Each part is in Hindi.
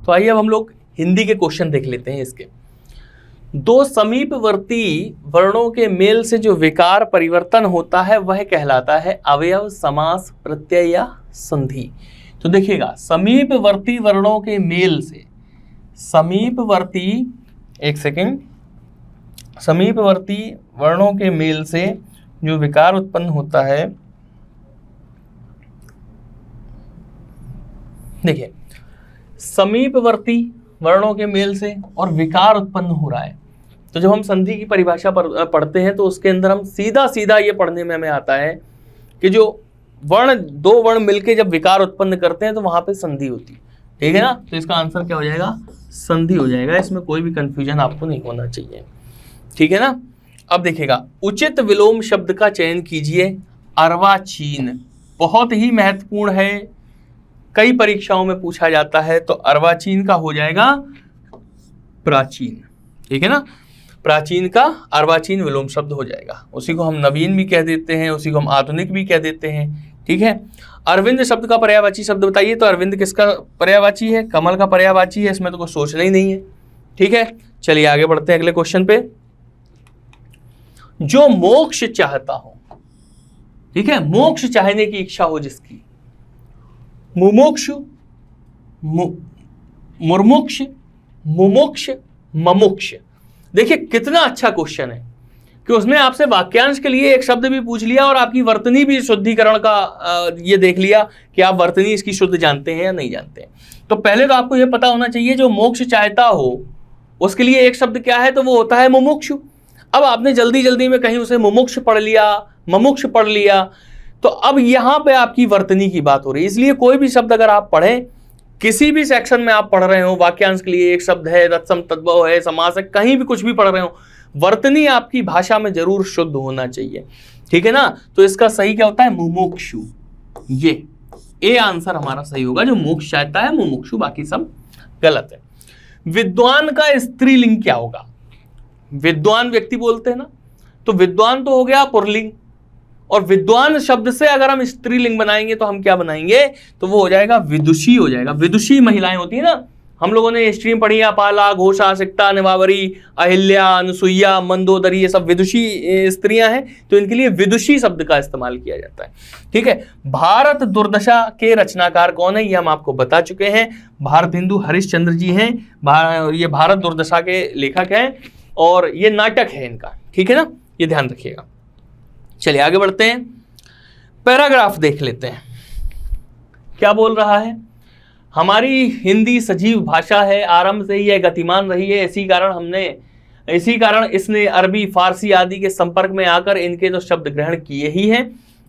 तो आइए अब हम लोग हिंदी के क्वेश्चन देख लेते हैं इसके। दो समीपवर्ती वर्णों के मेल से जो विकार परिवर्तन होता है वह कहलाता है अवयव, समास, प्रत्यय या संधि। तो देखिएगा, समीपवर्ती वर्णों के मेल से, समीपवर्ती, एक सेकेंड, समीपवर्ती वर्णों के मेल से जो विकार उत्पन्न होता है, देखिए समीपवर्ती वर्णों के मेल से और विकार उत्पन्न हो रहा है, तो जब हम संधि की परिभाषा पढ़ते हैं तो उसके अंदर हम सीधा सीधा ये पढ़ने में हमें आता है कि जो वर्ण, दो वर्ण मिलके जब विकार उत्पन्न करते हैं तो वहां पे संधि होती है, ठीक है ना। तो इसका आंसर क्या हो जाएगा, संधि हो जाएगा। इसमें कोई भी कंफ्यूजन आपको नहीं होना चाहिए, ठीक है ना। अब देखिएगा, उचित विलोम शब्द का चयन कीजिए। अर्वाचीन बहुत ही महत्वपूर्ण है, कई परीक्षाओं में पूछा जाता है। तो अर्वाचीन का हो जाएगा प्राचीन, ठीक है ना। प्राचीन का अर्वाचीन विलोम शब्द हो जाएगा। उसी को हम नवीन भी कह देते हैं, उसी को हम आधुनिक भी कह देते हैं, ठीक है। अरविंद शब्द का पर्यायवाची शब्द बताइए। तो अरविंद किसका पर्यायवाची है, कमल का पर्यायवाची है, इसमें तो कुछ सोचना ही नहीं है, ठीक है। चलिए आगे बढ़ते हैं अगले क्वेश्चन पे। जो मोक्ष चाहता हो, ठीक है, मोक्ष चाहने की इच्छा हो जिसकी, मुमुक्षु, मुर्मुक्ष, मुमुक्ष, ममुक्ष। देखिए कितना अच्छा क्वेश्चन है कि उसने आपसे वाक्यांश के लिए एक शब्द भी पूछ लिया और आपकी वर्तनी भी शुद्धिकरण का ये देख लिया कि आप वर्तनी इसकी शुद्ध जानते हैं या नहीं जानते हैं। तो पहले तो आपको यह पता होना चाहिए जो मोक्ष चाहता हो उसके लिए एक शब्द क्या है, तो वो होता है मुमुक्षु। अब आपने जल्दी जल्दी में कहीं उसे मुमुक्ष पढ़ लिया, ममुक्ष पढ़ लिया, तो अब यहां पे आपकी वर्तनी की बात हो रही है। इसलिए कोई भी शब्द अगर आप पढ़ें, किसी भी सेक्शन में आप पढ़ रहे हो, वाक्यांश के लिए एक शब्द है, तत्सम तद्भव है, समास है, कहीं भी कुछ भी पढ़ रहे हो, वर्तनी आपकी भाषा में जरूर शुद्ध होना चाहिए, ठीक है ना। तो इसका सही क्या होता है, मुमुक्षु। ये ए आंसर हमारा सही होगा, जो मोक्ष चाहता है मुमुक्षु, बाकी सब गलत है। विद्वान का स्त्रीलिंग क्या होगा, विद्वान व्यक्ति बोलते हैं ना, तो विद्वान तो हो गया पुल्लिंग, और विद्वान शब्द से अगर हम स्त्रीलिंग बनाएंगे तो हम क्या बनाएंगे, तो वो हो जाएगा विदुषी हो जाएगा। विदुषी महिलाएं होती है ना, हम लोगों ने हिस्ट्री में पढ़ी, अपाला, घोषा, सिक्ता, निवावरी, अहिल्या, अनुसुईया, मंदोदरी, ये सब विदुषी स्त्रियां हैं, तो इनके लिए विदुषी शब्द का इस्तेमाल किया जाता है, ठीक है। भारत दुर्दशा के रचनाकार कौन है, ये हम आपको बता चुके हैं, भारत हिंदू हरिश्चंद्र जी हैं। ये भारत दुर्दशा के लेखक हैं और ये नाटक है इनका, ठीक है ना, ये ध्यान रखिएगा। चलिए आगे बढ़ते हैं, पैराग्राफ देख लेते हैं क्या बोल रहा है। हमारी हिंदी सजीव भाषा है, आरंभ से ही यह गतिमान रही है, इसी कारण इसने अरबी, फारसी आदि के संपर्क में आकर इनके तो शब्द ग्रहण किए ही हैं,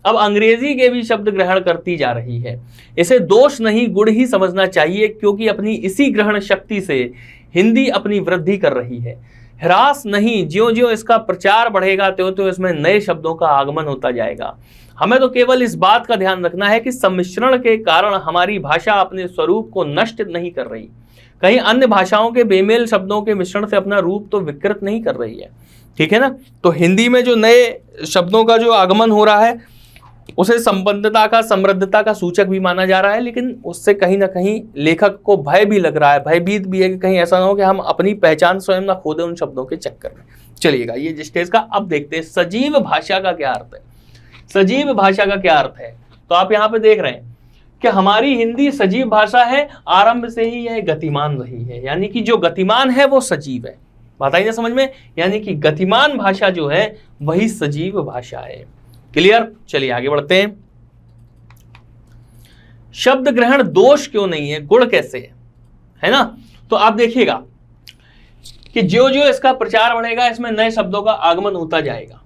अब अंग्रेजी के भी शब्द ग्रहण करती जा रही है। इसे दोष नहीं गुण ही समझना चाहिए, क्योंकि अपनी इसी ग्रहण शक्ति से हिंदी अपनी वृद्धि कर रही है। ह्रास नहीं, ज्यों ज्यों इसका प्रचार बढ़ेगा त्यों त्यों इसमें नए शब्दों का आगमन होता जाएगा। हमें तो केवल इस बात का ध्यान रखना है कि सम्मिश्रण के कारण हमारी भाषा अपने स्वरूप को नष्ट नहीं कर रही, कहीं अन्य भाषाओं के बेमेल शब्दों के मिश्रण से अपना रूप तो विकृत नहीं कर रही है, ठीक है ना। तो हिंदी में जो नए शब्दों का जो आगमन हो रहा है उसे संबद्धता का, समृद्धता का सूचक भी माना जा रहा है, लेकिन उससे कहीं ना कहीं लेखक को भय भी लग रहा है, भयभीत भी है कि कहीं ऐसा ना हो कि हम अपनी पहचान स्वयं ना खो दें उन शब्दों के चक्कर में। चलिएगा ये जिस स्टेज का, अब देखते हैं सजीव भाषा का क्या अर्थ है। सजीव भाषा का क्या अर्थ है, तो आप यहाँ पे देख रहे हैं कि हमारी हिंदी सजीव भाषा है, आरंभ से ही यह गतिमान रही है, यानी कि जो गतिमान है वो सजीव है। बताइए ना समझ में, यानी कि गतिमान भाषा जो है वही सजीव भाषा है। क्लियर। चलिए आगे बढ़ते हैं। शब्द ग्रहण दोष क्यों नहीं है, गुण कैसे है ना। तो आप देखिएगा कि जो जो इसका प्रचार बढ़ेगा इसमें नए शब्दों का आगमन होता जाएगा,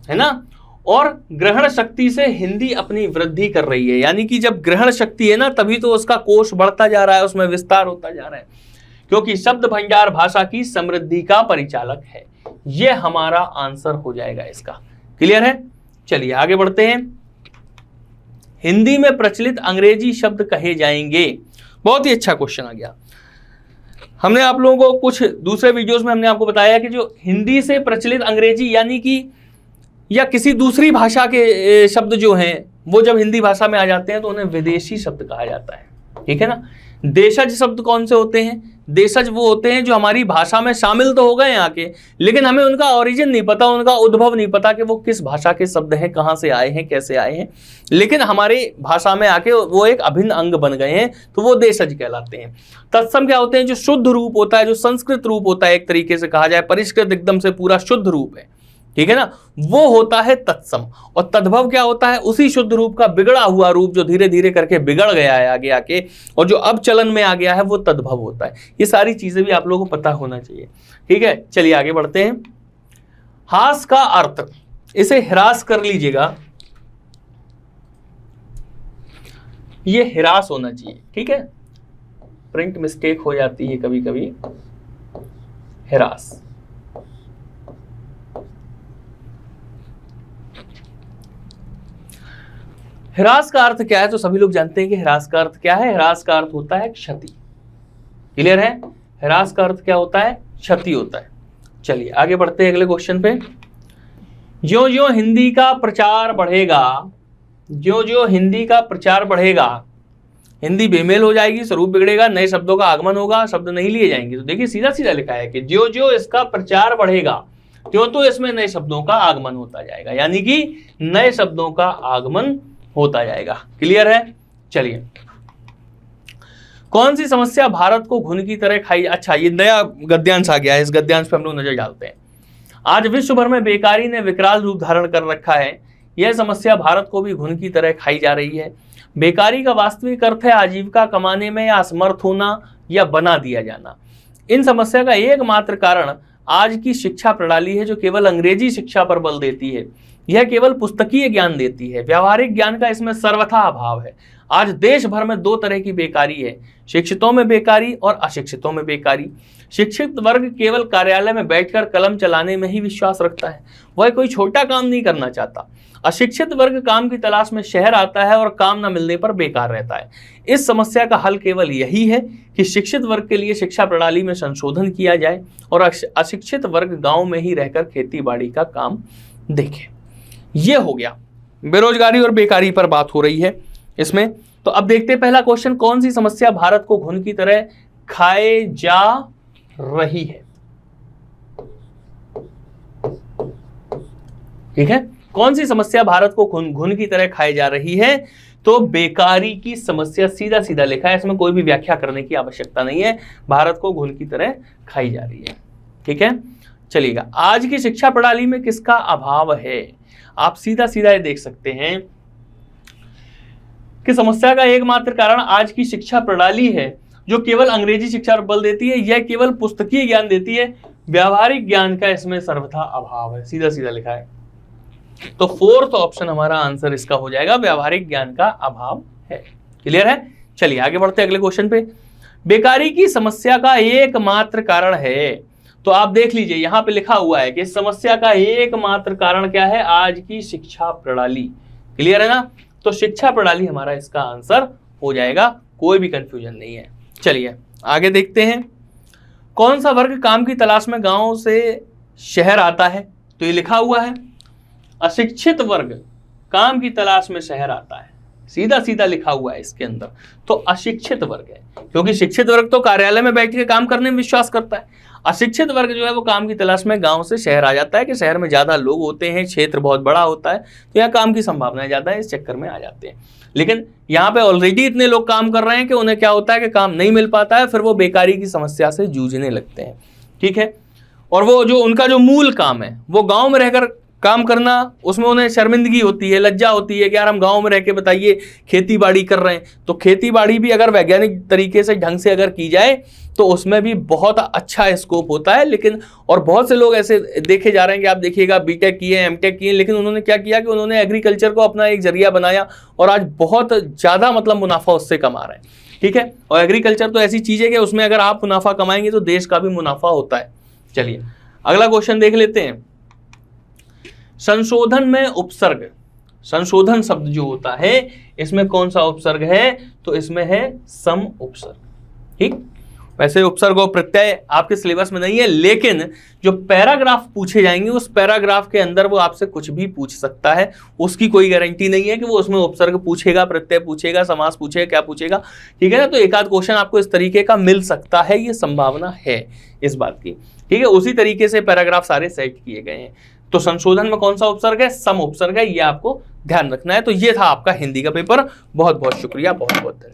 है ना। और ग्रहण शक्ति से हिंदी अपनी वृद्धि कर रही है, यानी कि जब ग्रहण शक्ति है ना तभी तो उसका कोश बढ़ता जा रहा है, उसमें विस्तार होता जा रहा है, क्योंकि शब्द भंडार भाषा की समृद्धि का परिचालक है। यह हमारा आंसर हो जाएगा इसका। क्लियर है। चलिए आगे बढ़ते हैं। हिंदी में प्रचलित अंग्रेजी शब्द कहे जाएंगे। बहुत ही अच्छा क्वेश्चन आ गया। हमने आप लोगों को कुछ दूसरे वीडियोस में हमने आपको बताया कि जो हिंदी से प्रचलित अंग्रेजी यानी कि या किसी दूसरी भाषा के शब्द जो हैं वो जब हिंदी भाषा में आ जाते हैं तो उन्हें विदेशी शब्द कहा जाता है, ठीक है ना। देशज शब्द कौन से होते हैं? देशज वो होते हैं जो हमारी भाषा में शामिल तो हो गए यहाँ के, लेकिन हमें उनका ओरिजिन नहीं पता, उनका उद्भव नहीं पता कि वो किस भाषा के शब्द हैं, कहाँ से आए हैं, कैसे आए हैं, लेकिन हमारी भाषा में आके वो एक अभिन्न अंग बन गए हैं, तो वो देशज कहलाते हैं। तत्सम क्या होते हैं? जो शुद्ध रूप होता है, जो संस्कृत रूप होता है, एक तरीके से कहा जाए परिष्कृत एकदम से पूरा शुद्ध रूप है, ठीक है ना, वो होता है तत्सम। और तद्भव क्या होता है? उसी शुद्ध रूप का बिगड़ा हुआ रूप जो धीरे धीरे करके बिगड़ गया है आगे आके, और जो अब चलन में आ गया है वो तद्भव होता है। ये सारी चीजें भी आप लोगों को पता होना चाहिए, ठीक है। चलिए आगे बढ़ते हैं। हास का अर्थ, इसे ह्रास कर लीजिएगा, ये ह्रास होना चाहिए, ठीक है, प्रिंट मिस्टेक हो जाती है कभी कभी। ह्रास, ह्रास का अर्थ क्या है? तो सभी लोग जानते हैं कि ह्रास का अर्थ क्या है। ह्रास का अर्थ होता है क्षति। क्लियर है? ह्रास का अर्थ क्या होता है? क्षति होता है। चलिए आगे बढ़ते हैं अगले क्वेश्चन पे। ज्यों ज्यों हिंदी का प्रचार बढ़ेगा, ज्यों ज्यों हिंदी का प्रचार बढ़ेगा, हिंदी बेमेल हो जाएगी, स्वरूप बिगड़ेगा, नए शब्दों का आगमन होगा, शब्द नहीं लिए जाएंगे। तो देखिए सीधा सीधा लिखा है कि ज्यों ज्यों इसका प्रचार बढ़ेगा त्यों तो इसमें नए शब्दों का आगमन होता जाएगा, यानी कि नए शब्दों का आगमन होता जाएगा। क्लियर है? चलिए, कौन सी समस्या भारत को घुन की तरह खाई? अच्छा, ये नया गद्यांश आ गया है, इस गद्यांश पे हम लोग नजर डालते हैं। आज विश्व भर में बेकारी ने विकराल रूप धारण कर रखा है। यह समस्या भारत को भी घुन की तरह खाई जा रही है। बेकारी का वास्तविक अर्थ है आजीविका कमाने में या असमर्थ होना या बना दिया जाना। इन समस्या का एकमात्र कारण आज की शिक्षा प्रणाली है जो केवल अंग्रेजी शिक्षा पर बल देती है। यह केवल पुस्तकीय ज्ञान देती है, व्यावहारिक ज्ञान का इसमें सर्वथा अभाव है। आज देश भर में दो तरह की बेकारी है, शिक्षितों में बेकारी और अशिक्षितों में बेकारी। शिक्षित वर्ग केवल कार्यालय में बैठकर कलम चलाने में ही विश्वास रखता है, वह कोई छोटा काम नहीं करना चाहता। अशिक्षित वर्ग काम की तलाश में शहर आता है और काम न मिलने पर बेकार रहता है। इस समस्या का हल केवल यही है कि शिक्षित वर्ग के लिए शिक्षा प्रणाली में संशोधन किया जाए और अशिक्षित वर्ग गांव में ही रहकर खेती बाड़ी का काम देखे। ये हो गया, बेरोजगारी और बेकारी पर बात हो रही है इसमें। तो अब देखते हैं पहला क्वेश्चन, कौन सी समस्या भारत को घुन की तरह खाए जा रही है? ठीक है, कौन सी समस्या भारत को घुन की तरह खाई जा रही है? तो बेकारी की समस्या, सीधा सीधा लिखा है, इसमें कोई भी व्याख्या करने की आवश्यकता नहीं है, भारत को घुन की तरह खाई जा रही है। ठीक है, चलिएगा, आज की शिक्षा प्रणाली में किसका अभाव है? आप सीधा सीधा ये देख सकते हैं कि समस्या का एकमात्र कारण आज की शिक्षा प्रणाली है जो केवल अंग्रेजी शिक्षा पर बल देती है, यह केवल पुस्तकीय ज्ञान देती है, व्यावहारिक ज्ञान का इसमें सर्वथा अभाव है। सीधा सीधा लिखा है, तो फोर्थ ऑप्शन हमारा आंसर इसका हो जाएगा, व्यावहारिक ज्ञान का अभाव है। क्लियर है? चलिए आगे बढ़ते हैं अगले क्वेश्चन पे। बेकारी की समस्या का एकमात्र कारण है, तो आप देख लीजिए यहां पे लिखा हुआ है कि समस्या का एकमात्र कारण क्या है? आज की शिक्षा प्रणाली। क्लियर है ना? तो शिक्षा प्रणाली हमारा इसका आंसर हो जाएगा, कोई भी कंफ्यूजन नहीं है। चलिए आगे देखते हैं, कौन सा वर्ग काम की तलाश में गांव से शहर आता है? तो ये लिखा हुआ है अशिक्षित वर्ग काम की तलाश में शहर आता है, सीधा सीधा लिखा हुआ है इसके अंदर। तो अशिक्षित वर्ग है, क्योंकि शिक्षित वर्ग तो कार्यालय में बैठ के काम करने में विश्वास करता है, अशिक्षित वर्ग जो है वो काम की तलाश में गांव से शहर आ जाता है कि शहर में ज्यादा लोग होते हैं, क्षेत्र बहुत बड़ा होता है, तो यहाँ काम की संभावनाएं ज्यादा है, इस चक्कर में आ जाते हैं। लेकिन यहाँ पे ऑलरेडी इतने लोग काम कर रहे हैं कि उन्हें क्या होता है कि काम नहीं मिल पाता है, फिर वो बेकारी की समस्या से जूझने लगते हैं। ठीक है, और वो जो उनका जो मूल काम है वो गाँव में रहकर काम करना, उसमें उन्हें शर्मिंदगी होती है, लज्जा होती है कि यार हम गांव में रह के बताइए खेती बाड़ी कर रहे हैं। तो खेती बाड़ी भी अगर वैज्ञानिक तरीके से ढंग से अगर की जाए तो उसमें भी बहुत अच्छा स्कोप होता है। लेकिन और बहुत से लोग ऐसे देखे जा रहे हैं कि आप देखिएगा बीटेक किए, एमटेक किए, लेकिन उन्होंने क्या किया कि उन्होंने एग्रीकल्चर को अपना एक जरिया बनाया और आज बहुत ज़्यादा मतलब मुनाफा उससे कमा रहे हैं। ठीक है, और एग्रीकल्चर तो ऐसी चीज़ है कि उसमें अगर आप मुनाफा कमाएंगे तो देश का भी मुनाफा होता है। चलिए अगला क्वेश्चन देख लेते हैं। संशोधन में उपसर्ग, संशोधन शब्द जो होता है इसमें कौन सा उपसर्ग है? तो इसमें है सम उपसर्ग। ठीक, वैसे उपसर्ग और प्रत्यय आपके सिलेबस में नहीं है, लेकिन जो पैराग्राफ पूछे जाएंगे उस पैराग्राफ के अंदर वो आपसे कुछ भी पूछ सकता है, उसकी कोई गारंटी नहीं है कि वो उसमें उपसर्ग पूछेगा, प्रत्यय पूछेगा, समास पूछेगा, क्या पूछेगा, ठीक है ना। तो एक आध क्वेश्चन आपको इस तरीके का मिल सकता है, ये संभावना है इस बात की, ठीक है। उसी तरीके से पैराग्राफ सारे सेट किए गए हैं। तो संशोधन में कौन सा उपसर्ग है? सम उपसर्ग है, ये आपको ध्यान रखना है। तो ये था आपका हिंदी का पेपर। बहुत बहुत शुक्रिया, बहुत बहुत धन्यवाद।